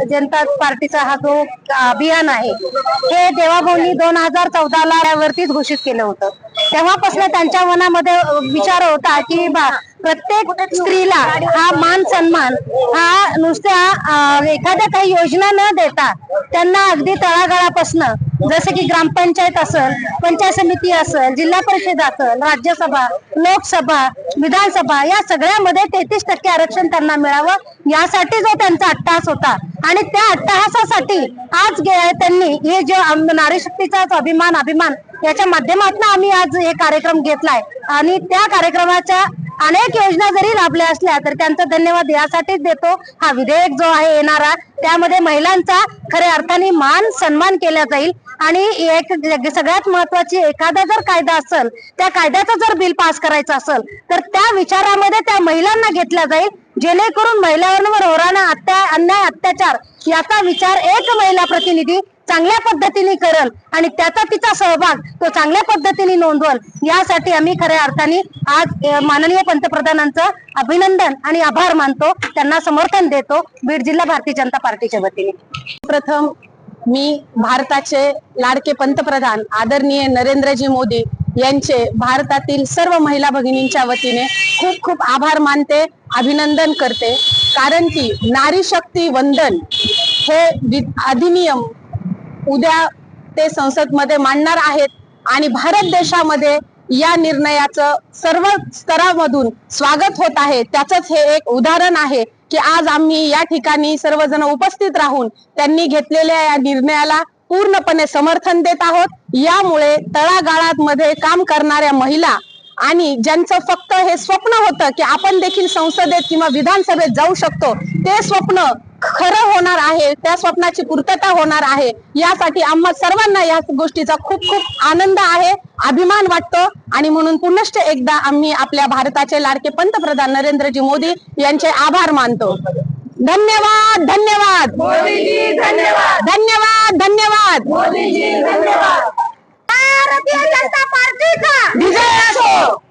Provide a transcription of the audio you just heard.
जनता पार्टीचा हा जो अभियान आहे हे देवाभाऊंनी 2014ला वरतीच घोषित केलं होतं। तेव्हापासून त्यांच्या मनामध्ये विचार होता की प्रत्येक स्त्रीला हा मान सन्मान हा नुसत्या एखाद्या काही योजना न देता त्यांना अगदी तळागाळापासून जसे की ग्रामपंचायत असेल, पंचायत समिती असेल, जिल्हा परिषद असेल, राज्यसभा, लोकसभा, विधानसभा या सगळ्यामध्ये 33% आरक्षण त्यांना मिळावं यासाठी जो त्यांचा अट्टहास होता आणि त्या अट्टहासासाठी आज त्यांनी हे जे नारी शक्तीचा अभिमान याच्या माध्यमातून आम्ही आज हे कार्यक्रम घेतलाय आणि त्या कार्यक्रमाच्या अनेक योजना जरी लाभल्या असल्या तर त्यांचा धन्यवाद यासाठीच देतो। हा विधेयक जो आहे येणारा त्यामध्ये महिलांचा खऱ्या अर्थाने मान सन्मान केला जाईल आणि एक सगळ्यात महत्वाची एखादा जर कायदा असेल त्या कायद्याचं जर बिल पास करायचं असेल तर त्या विचारामध्ये त्या महिलांना घेतला जाईल जेणेकरून महिलांवर होणारा अन्याय अत्याचार याचा विचार एक महिला प्रतिनिधी चांगल्या पद्धतीने करल आणि त्याचा तिचा सहभाग तो चांगल्या पद्धतीने नोंदवल यासाठी आम्ही खऱ्या अर्थाने आज माननीय पंतप्रधानांचं अभिनंदन आणि आभार मानतो, त्यांना समर्थन देतो बीड जिल्हा भारतीय जनता पार्टीच्या वतीने। प्रथम मी भारताचे लाडके पंतप्रधान आदरणीय नरेंद्रजी मोदी यांचे भारतातील सर्व महिला भगिनींच्या वतीने खूप खूप आभार मानते, अभिनंदन करते। कारण की नारी शक्ती वंदन हे अधिनियम उद्या ते संसदमध्ये मांडणार आहेत आणि भारत देशामध्ये या निर्णयाचं सर्व स्तरामधून स्वागत होत आहे। त्याचंच हे एक उदाहरण आहे की आज आम्ही या ठिकाणी सर्वजण उपस्थित राहून त्यांनी घेतलेल्या या निर्णयाला पूर्णपणे समर्थन देत आहोत। यामुळे तळागाळामध्ये काम करणाऱ्या महिला आणि ज्यांचं फक्त हे स्वप्न होतं की आपण देखील संसदेत किंवा विधानसभेत जाऊ शकतो ते स्वप्न खरं होणार आहे, त्या स्वप्नाची पूर्तता होणार आहे। यासाठी आम्हा सर्वांना या गोष्टीचा खूप खूप आनंद आहे, अभिमान वाटतो आणि म्हणून पुनश्च एकदा आम्ही आपल्या भारताचे लाडके पंतप्रधान नरेंद्रजी मोदी यांचे आभार मानतो। धन्यवाद धन्यवाद मोदीजी, धन्यवाद धन्यवाद धन्यवाद मोदीजी, धन्यवाद। भारतीय जनता पार्टीचा विजय असो।